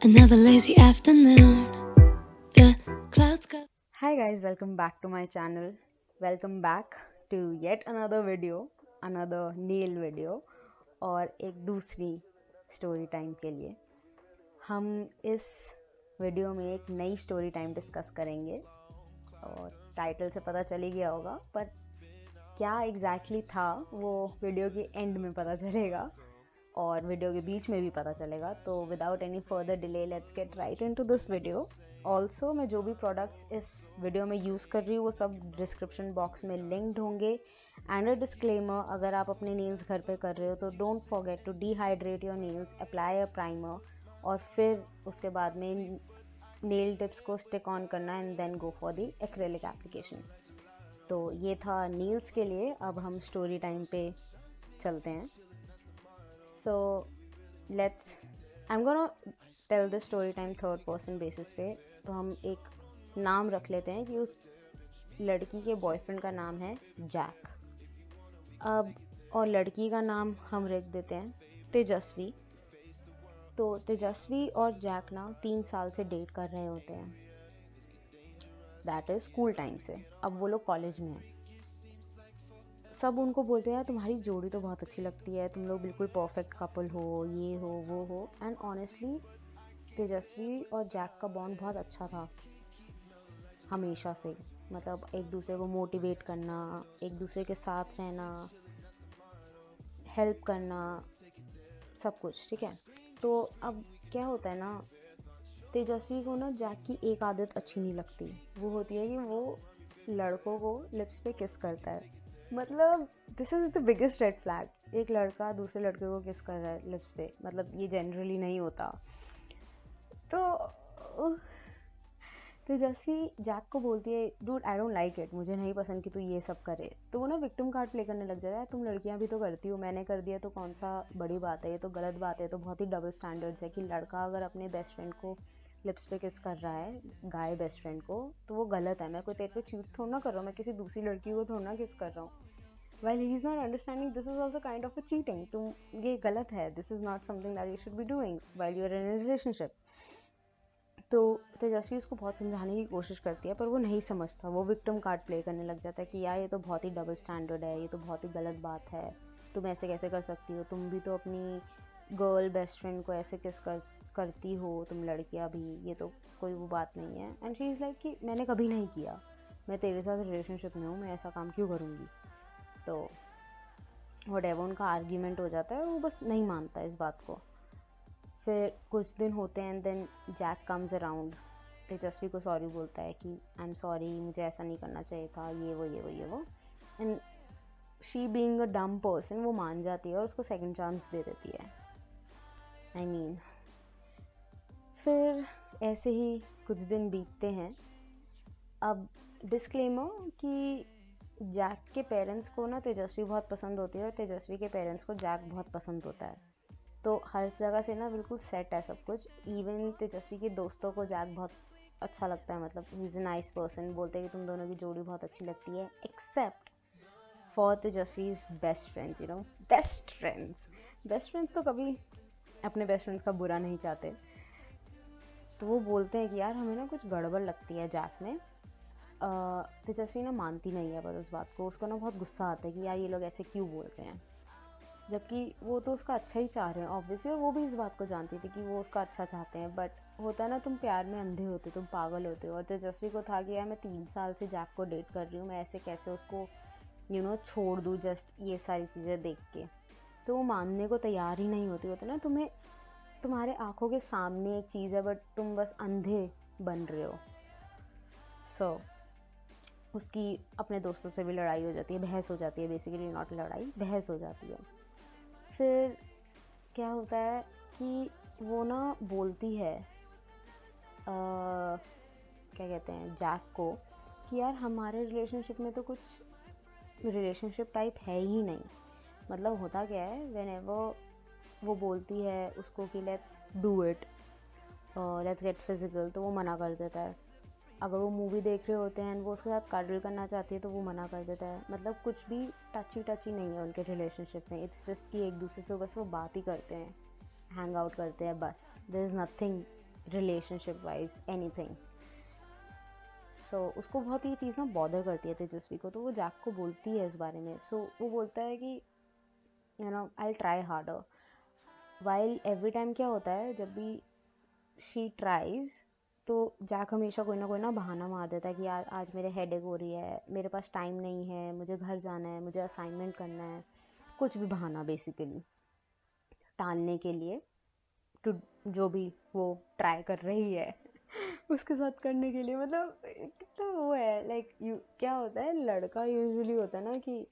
Another lazy afternoon. The clouds go. Hi guys, welcome back to my channel. Welcome back to yet another video, another nail video और एक दूसरी story time के लिए हम इस video में एक नई स्टोरी टाइम डिस्कस करेंगे और टाइटल से पता चल ही गया होगा, पर क्या एग्जैक्टली था वो वीडियो के एंड में पता चलेगा और वीडियो के बीच में भी पता चलेगा। तो without any further delay let's get right into this video. Also मैं जो भी प्रोडक्ट्स इस वीडियो में यूज़ कर रही हूँ वो सब डिस्क्रिप्शन बॉक्स में लिंक्ड होंगे। एंड अ डिस्क्लेमर, अगर आप अपने नेल्स घर पे कर रहे हो तो don't forget to dehydrate your nails, apply a primer और फिर उसके बाद में नेल टिप्स को स्टिक ऑन करना and then go for the acrylic application. तो ये था नेल्स के लिए। अब हम स्टोरी टाइम पे चलते हैं। So let's I'm gonna tell the story time third person basis पे। तो हम एक नाम रख लेते हैं कि उस लड़की के बॉयफ्रेंड का नाम है जैक। अब और लड़की का नाम हम रख देते हैं तेजस्वी। तो तेजस्वी और जैक ना 3 साल से डेट कर रहे होते हैं, दैट इज स्कूल टाइम से। अब वो लोग कॉलेज में हैं। सब उनको बोलते हैं तुम्हारी जोड़ी तो बहुत अच्छी लगती है, तुम लोग बिल्कुल परफेक्ट कपल हो, ये हो वो हो। एंड ऑनेस्टली तेजस्वी और जैक का बॉन्ड बहुत अच्छा था हमेशा से। मतलब एक दूसरे को मोटिवेट करना, एक दूसरे के साथ रहना, हेल्प करना, सब कुछ ठीक है। तो अब क्या होता है ना, तेजस्वी को ना जैक की एक आदत अच्छी नहीं लगती। वो होती है कि वो लड़कों को लिप्स पे किस करता है। मतलब this is the biggest red flag. एक लड़का दूसरे लड़के को किस कर रहा है लिप्स पे, मतलब ये जनरली नहीं होता। तो तेजस्वी जैक को बोलती है dude I don't like it, मुझे नहीं पसंद कि तू ये सब करे। तो वो ना विक्टिम कार्ड प्ले करने लग जाता है। तुम लड़कियां भी तो करती हो, मैंने कर दिया तो कौन सा बड़ी बात है, ये तो गलत बात है। तो बहुत ही डबल स्टैंडर्ड्स है कि लड़का अगर अपने बेस्ट फ्रेंड को लिप्स पे किस कर रहा है, गाय बेस्ट फ्रेंड को, तो वो गलत है। मैं कोई तेरे पे चीट थोड़ा ना कर रहा हूँ, मैं किसी दूसरी लड़की को थोड़ा ना किस कर रहा हूँ। While he is not understanding, this is also kind of a cheating. तुम ये गलत है, this is not something that you should be doing while you are in a relationship. तो तेजस्वी उसको बहुत समझाने की कोशिश करती है पर वो नहीं समझता। वो विक्टिम कार्ड प्ले करने लग जाता है कि यार ये तो बहुत ही डबल स्टैंडर्ड है, ये तो बहुत ही गलत बात है, तुम ऐसे कैसे कर सकती हो, तुम भी तो अपनी गर्ल बेस्ट फ्रेंड को ऐसे किस करती हो, तुम लड़कियां भी, ये तो कोई वो बात नहीं है। एंड शी इज़ लाइक कि मैंने कभी नहीं किया, मैं तेरे साथ रिलेशनशिप में हूँ, मैं ऐसा काम क्यों करूँगी। तो वटेवर उनका आर्ग्यूमेंट हो जाता है, वो बस नहीं मानता इस बात को। फिर कुछ दिन होते हैं and then Jack comes around, Tejaswi को सॉरी बोलता है कि आई एम सॉरी, मुझे ऐसा नहीं करना चाहिए था, ये वो ये वो ये वो। एंड शी बीइंग अ डम पर्सन वो मान जाती है और उसको सेकंड चांस दे देती है। आई मीन फिर ऐसे ही कुछ दिन बीतते हैं। अब डिस्क्लेमर कि जैक के पेरेंट्स को ना तेजस्वी बहुत पसंद होती है और तेजस्वी के पेरेंट्स को जैक बहुत पसंद होता है। तो हर जगह से ना बिल्कुल सेट है सब कुछ। इवन तेजस्वी के दोस्तों को जैक बहुत अच्छा लगता है, मतलब he is a nice person, बोलते हैं कि तुम दोनों की जोड़ी बहुत अच्छी लगती है। Except for Tejaswi's best friends, you know, best friends तो कभी अपने बेस्ट फ्रेंड्स का बुरा नहीं चाहते। तो वो बोलते हैं कि यार हमें ना कुछ गड़बड़ लगती है जैक में। तेजस्वी ना मानती नहीं है पर उस बात को, उसको ना बहुत गुस्सा आता है कि यार ये लोग ऐसे क्यों बोल रहे हैं, जबकि वो तो उसका अच्छा ही चाह रहे हैं ऑब्वियसली। और वो भी इस बात को जानती थी कि वो उसका अच्छा चाहते हैं। बट होता है ना, तुम प्यार में अंधे होते हो, तुम पागल होते हो। और तेजस्वी को था कि यार मैं 3 साल से जैक को डेट कर रही हूँ, मैं ऐसे कैसे उसको छोड़ दूँ जस्ट ये सारी चीज़ें देख के। तो वो मानने को तैयार ही नहीं होती। होता ना, तुम्हें तुम्हारे आंखों के सामने एक चीज़ है बट तुम बस अंधे बन रहे हो। सो उसकी अपने दोस्तों से भी लड़ाई हो जाती है, बहस हो जाती है, बेसिकली नॉट लड़ाई, बहस हो जाती है। फिर क्या होता है कि वो ना बोलती है क्या कहते हैं जैक को कि यार हमारे रिलेशनशिप में तो कुछ रिलेशनशिप टाइप है ही नहीं। मतलब होता क्या है, व्हेनेवर वो बोलती है उसको कि let's do it, let's get physical, तो वो मना कर देता है। अगर वो मूवी देख रहे होते हैं वो उसके साथ कडल करना चाहती है तो वो मना कर देता है। मतलब कुछ भी टची टची नहीं है उनके रिलेशनशिप में। इट्स जस्ट कि एक दूसरे से बस वो बात ही करते हैं, हैंग आउट करते हैं, बस there is nothing relationship wise anything. So उसको बहुत ये चीज़ ना बॉदर करती है तेजस्वी को, तो वो जैक को बोलती है इस बारे में। सो वो बोलता है कि you know I try harder, while every time क्या होता है जब भी शी ट्राइज तो जैक हमेशा कोई ना बहाना मार देता है कि यार आज मेरे हेडेक हो रही है, मेरे पास टाइम नहीं है, मुझे घर जाना है, मुझे असाइनमेंट करना है, कुछ भी बहाना बेसिकली टालने के लिए टू जो भी वो ट्राई कर रही है उसके साथ करने के लिए। मतलब कितना वो है लाइक यू क्या होता है, लड़का यूजुअली होता है ना कि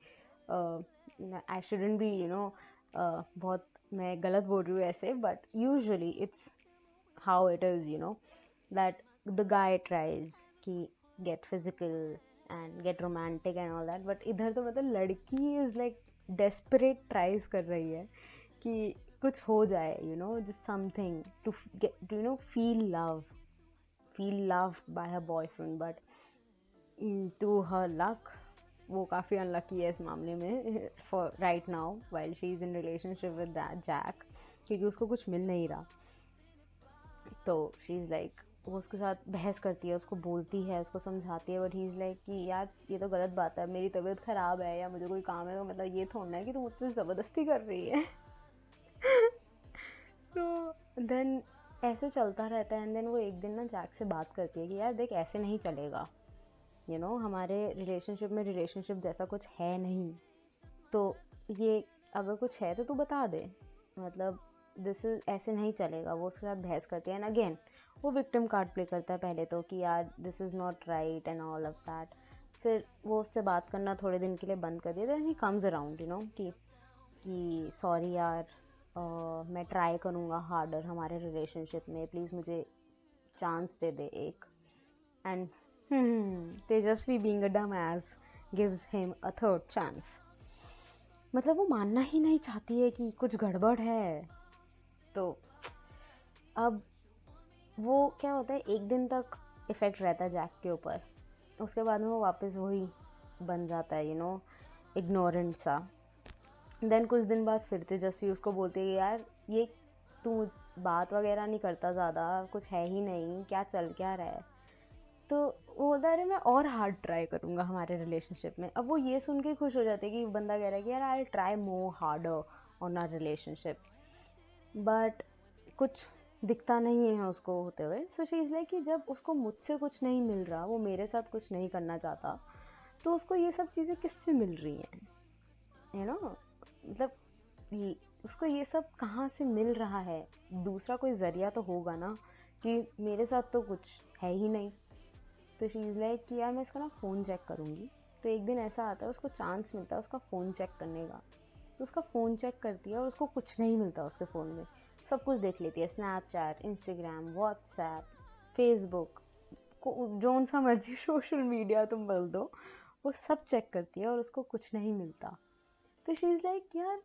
I shouldn't be you know, बहुत मैं गलत बोल रही हूँ ऐसे, but usually it's how it is, you know, that the guy tries कि get physical and get romantic and all that, but इधर तो मतलब लड़की is like desperate tries कर रही है कि कुछ हो जाए, you know, just something to get to, you know, feel loved by her boyfriend, but to her luck वो काफ़ी अनलकी है इस मामले में for right now while she is in relationship with that Jack, क्योंकि उसको कुछ मिल नहीं रहा। तो शी इज़ लाइक वो उसके साथ बहस करती है, उसको बोलती है, उसको समझाती है, बट ही इज़ लाइक कि यार ये तो गलत बात है, मेरी तबीयत ख़राब है या मुझे कोई काम है तो मतलब ये थोड़ा है कि तू मुझसे ज़बरदस्ती कर रही है। तो देन ऐसे चलता रहता है एंड देन वो एक दिन ना जैक से बात करती है कि यार देख ऐसे नहीं चलेगा, यू नो हमारे रिलेशनशिप जैसा कुछ है नहीं, तो ये अगर कुछ है तो तू बता दे, मतलब दिस इज ऐसे नहीं चलेगा। वो उसके साथ बहस करती है एंड अगेन वो विक्टिम कार्ड प्ले करता है पहले तो कि यार this is not right and all of that. फिर वो उससे बात करना थोड़े दिन के लिए बंद कर दिया, then he comes around, you know, कि सॉरी यार, मैं ट्राई करूँगा हार्डर हमारे रिलेशनशिप में, प्लीज़ मुझे चांस दे दे एक। And Tejashwi being a dumb ass gives him a third chance. मतलब वो मानना ही नहीं चाहती है कि कुछ गड़बड़ है। तो अब वो क्या होता है, एक दिन तक इफ़ेक्ट रहता है जैक के ऊपर, उसके बाद में वो वापस वही बन जाता है, यू नो, इग्नोरेंट सा। देन कुछ दिन बाद फिर तेजस्वी उसको बोलती है यार ये तू बात वगैरह नहीं करता ज़्यादा, कुछ है ही नहीं, क्या चल क्या रहा है। तो वो बोलता है अरे मैं और हार्ड ट्राई करूँगा हमारे रिलेशनशिप में। अब वो ये सुन के खुश हो जाते हैं कि बंदा कह रहा है कि यार I try more harder on our relationship, but कुछ दिखता नहीं है उसको होते हुए। सो शी इज़ लाइक कि जब उसको मुझसे कुछ नहीं मिल रहा, वो मेरे साथ कुछ नहीं करना चाहता, तो उसको ये सब चीज़ें किससे मिल रही हैं, यू नो, मतलब उसको ये सब कहाँ से मिल रहा है, दूसरा कोई ज़रिया तो होगा ना, कि मेरे साथ तो कुछ है ही नहीं। तो शी इज़ लाइक कि यार मैं इसका ना फ़ोन चेक करूँगी। तो एक दिन ऐसा आता है उसको चांस मिलता है उसका फ़ोन चेक करने का, तो उसका फ़ोन चेक करती है और उसको कुछ नहीं मिलता उसके फ़ोन में। सब कुछ देख लेती है, Snapchat, Instagram, WhatsApp, Facebook, zone सा मर्जी सोशल मीडिया तुम बोल दो, वो सब चेक करती है और उसको कुछ नहीं मिलता। तो शी इज़ लाइक यार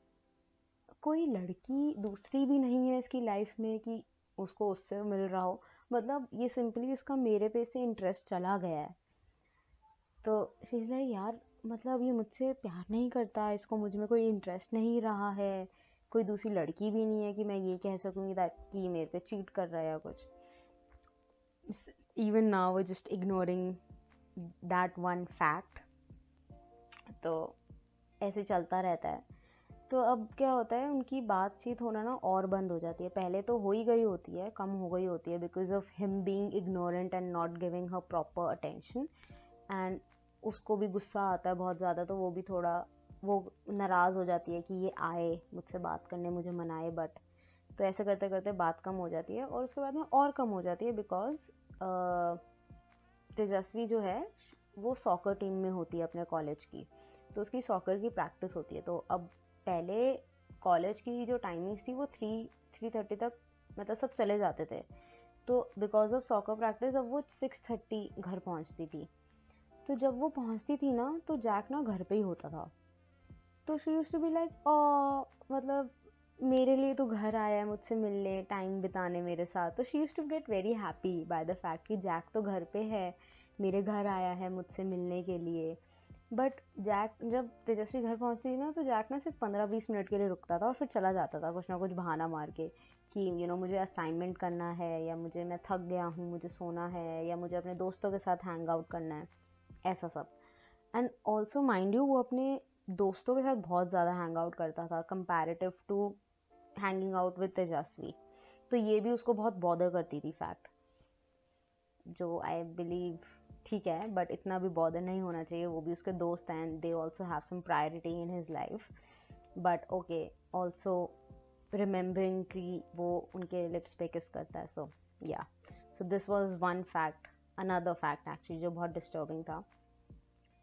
कोई लड़की दूसरी भी नहीं है इसकी लाइफ में कि उसको उससे मिल रहा हो, मतलब ये सिंपली इसका मेरे पे से इंटरेस्ट चला गया है। तो शी इज़ लाइक यार मतलब ये मुझसे प्यार नहीं करता, इसको मुझ में कोई इंटरेस्ट नहीं रहा है, कोई दूसरी लड़की भी नहीं है कि मैं ये कह सकूँगी दैट कि मेरे पे चीट कर रहा है या कुछ। Even now just ignoring that one fact. तो ऐसे चलता रहता है। तो अब क्या होता है, उनकी बातचीत होना ना और बंद हो जाती है। पहले तो हो ही गई होती है, कम हो गई होती है because of him being ignorant and not giving her proper attention. And उसको भी गुस्सा आता है बहुत ज़्यादा, तो वो भी थोड़ा वो नाराज़ हो जाती है कि ये आए मुझसे बात करने, मुझे मनाए, बट तो ऐसे करते करते बात कम हो जाती है और उसके बाद में और कम हो जाती है बिकॉज तेजस्वी जो है वो सॉकर टीम में होती है अपने कॉलेज की, तो उसकी सॉकर की प्रैक्टिस होती है। तो अब पहले कॉलेज की जो टाइमिंग्स थी वो 3:30 तक मतलब सब चले जाते थे, तो बिकॉज ऑफ सॉकर प्रैक्टिस अब वो 6:30 घर पहुंचती थी। तो जब वो पहुंचती थी ना तो जैक ना घर पे ही होता था। तो she used to be like मतलब मेरे लिए तो घर आया है मुझसे मिलने, टाइम बिताने मेरे साथ। तो she used to get very happy by the fact कि जैक तो घर पे है, मेरे घर आया है मुझसे मिलने के लिए। बट जैक जब तेजस्वी घर पहुंचती थी ना, तो जैक ना सिर्फ 15-20 मिनट के लिए रुकता था और फिर चला जाता था कुछ ना कुछ बहाना मार के कि मुझे असाइनमेंट करना है, या मैं थक गया हूँ, मुझे सोना है, या मुझे अपने दोस्तों के साथ हैंग आउट करना है, ऐसा सब। एंड ऑल्सो माइंड यू, वो अपने दोस्तों के साथ बहुत ज़्यादा हैंग आउट करता था comparative to hanging out with Tejaswi. तो ये भी उसको बहुत बॉदर करती थी फैक्ट, जो आई बिलीव ठीक है, बट इतना भी बॉदर नहीं होना चाहिए, वो भी उसके दोस्त हैं, they also have some priority in his life, but okay, also remembering कि वो उनके लिप्स पे किस करता है। सो या, so this was one fact, another fact actually जो बहुत डिस्टर्बिंग था।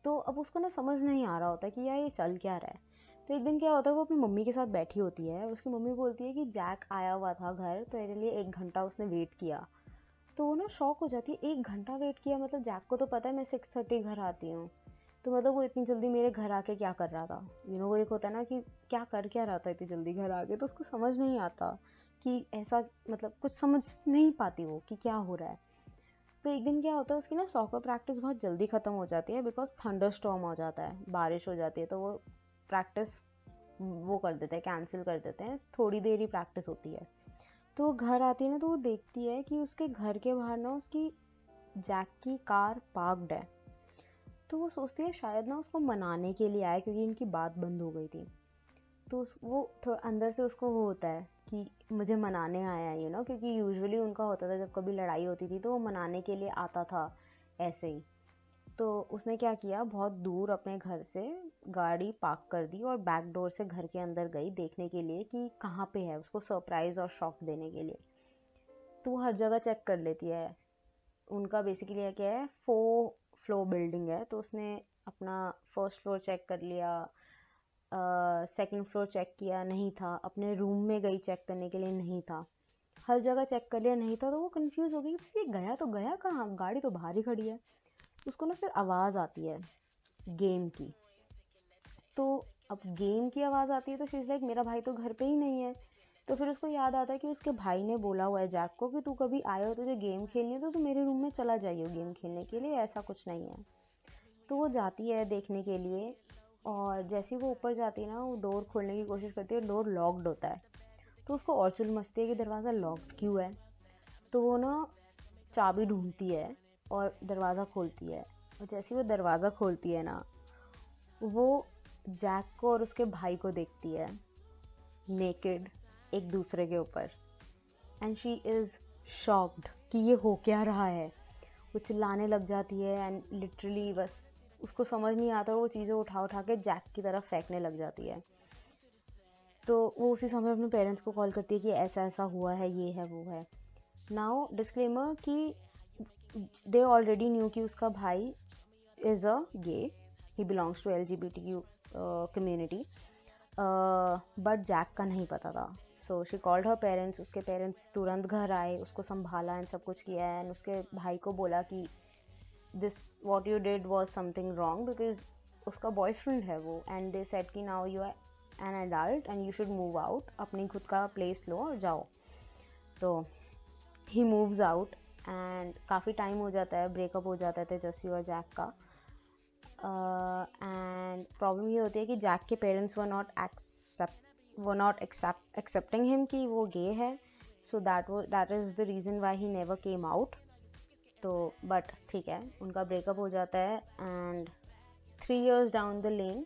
तो अब उसको ना समझ नहीं आ रहा होता कि यार ये चल क्या रहा है। तो एक दिन क्या होता है, वो अपनी मम्मी के साथ बैठी होती है, उसकी मम्मी बोलती है कि जैक आया हुआ था घर, तो मेरे लिए 1 घंटा उसने वेट किया। तो वो ना शॉक हो जाती है, 1 घंटा वेट किया, मतलब जैक को तो पता है मैं 6:30 घर आती हूँ, तो मतलब वो इतनी जल्दी मेरे घर आके क्या कर रहा था। वो एक होता है ना कि क्या कर क्या रहा था इतनी जल्दी घर आके, तो उसको समझ नहीं आता कि ऐसा, मतलब कुछ समझ नहीं पाती वो कि क्या हो रहा है। तो एक दिन क्या होता है, उसकी ना सॉकर प्रैक्टिस बहुत जल्दी ख़त्म हो जाती है बिकॉज थंडर स्टॉर्म हो जाता है, बारिश हो जाती है, तो वो प्रैक्टिस वो कर देते हैं, कैंसिल कर देते हैं, थोड़ी देर ही प्रैक्टिस होती है। तो वो घर आती है ना, तो वो देखती है कि उसके घर के बाहर ना उसकी जैक की कार पार्क्ड है। तो वो सोचती है शायद ना उसको मनाने के लिए आए, क्योंकि इनकी बात बंद हो गई थी। तो वो थोड़ा अंदर से उसको वो होता है कि मुझे मनाने आया है, क्योंकि यूजुअली उनका होता था जब कभी लड़ाई होती थी तो वो मनाने के लिए आता था ऐसे ही। तो उसने क्या किया, बहुत दूर अपने घर से गाड़ी पार्क कर दी और बैक डोर से घर के अंदर गई देखने के लिए कि कहाँ पे है, उसको सरप्राइज और शॉक देने के लिए। तो वो हर जगह चेक कर लेती है। उनका बेसिकली क्या है, 4 फ्लोर बिल्डिंग है, तो उसने अपना फर्स्ट फ्लोर चेक कर लिया, सेकंड फ्लोर चेक किया, नहीं था, अपने रूम में गई चेक करने के लिए, नहीं था, हर जगह चेक कर लिया, नहीं था। तो वो कंफ्यूज हो गई, ये गया तो गया कहाँ, गाड़ी तो बाहर ही खड़ी है। उसको ना फिर आवाज़ आती है गेम की। तो अब गेम की आवाज़ आती है तो शी इज़ लाइक मेरा भाई तो घर पे ही नहीं है। तो फिर उसको याद आता है कि उसके भाई ने बोला हुआ है जैक को कि तू कभी आए हो, तुझे गेम खेलनी है तो तू मेरे रूम में चला जाइयो गेम खेलने के लिए, ऐसा कुछ नहीं है। तो वो जाती है देखने के लिए, और जैसे ही वो ऊपर जाती है ना, वो डोर खोलने की कोशिश करती है, डोर लॉक्ड होता है। तो उसको और चुल मचती है कि दरवाज़ा लॉक्ड क्यों है। तो वो ना चाबी ढूंढती है और दरवाज़ा खोलती है, और जैसे ही वो दरवाज़ा खोलती है ना, वो जैक को और उसके भाई को देखती है नेकेड एक दूसरे के ऊपर, एंड शी इज़ शॉक्ड कि ये हो क्या रहा है। वो चिल्लाने लग जाती है एंड लिटरली बस उसको समझ नहीं आता, वो चीज़ें उठा उठा के जैक की तरफ फेंकने लग जाती है। तो वो उसी समय अपने पेरेंट्स को कॉल करती है कि ऐसा ऐसा हुआ है, ये है वो है। नाउ डिस्क्लेमर कि दे ऑलरेडी न्यू कि उसका भाई is a gay, he belongs to LGBTQ community, but Jack का नहीं पता था। So she called her parents, उसके पेरेंट्स तुरंत घर आए, उसको संभाला एंड सब कुछ किया, एंड उसके भाई को बोला कि this what you did was something wrong because उसका बॉयफ्रेंड है वो, एंड दे सेड कि now you are an adult and you should move out, अपनी खुद का प्लेस लो और जाओ। तो ही मूव्स आउट एंड काफ़ी टाइम हो जाता है, ब्रेकअप हो जाता है तेजस्वी और जैक का। एंड प्रॉब्लम ये होती है कि जैक के parents were not accepting him कि वो गे है, so that is the reason why he never came out. तो बट ठीक है, उनका ब्रेकअप हो जाता है, and 3 years down the lane,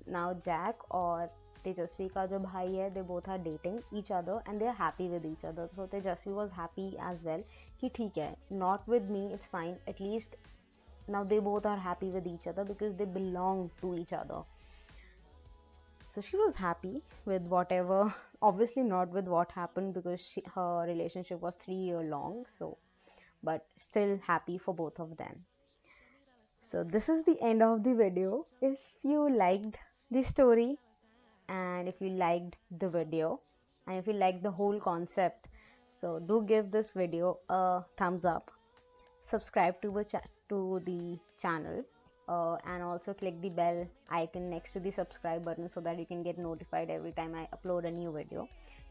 now Jack और तेजस्वी का जो भाई है, they both are dating each other and they are happy with each other. So Tejasswi was happy as well कि ठीक है, not with me, it's fine, at least now they both are happy with each other because they belong to each other. So she was happy with whatever, obviously not with what happened because her relationship was 3 year long, so but still happy for both of them. So this is the end of the video. If you liked the story, and if you liked the video, and if you liked the whole concept, so do give this video a thumbs up, subscribe to the channel, and also click the bell icon next to the subscribe button so that you can get notified every time I upload a new video.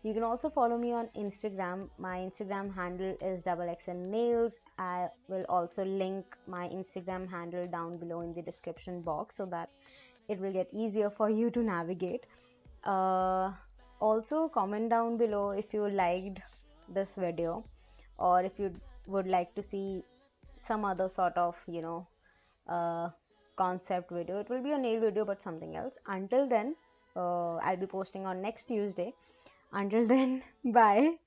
You can also follow me on Instagram. My Instagram handle is XXNails. I will also link my Instagram handle down below in the description box so that it will get easier for you to navigate. Also, comment down below if you liked this video, or if you would like to see some other sort of concept video. It will be a nail video but something else. Until then, I'll be posting on next Tuesday. Until then, bye.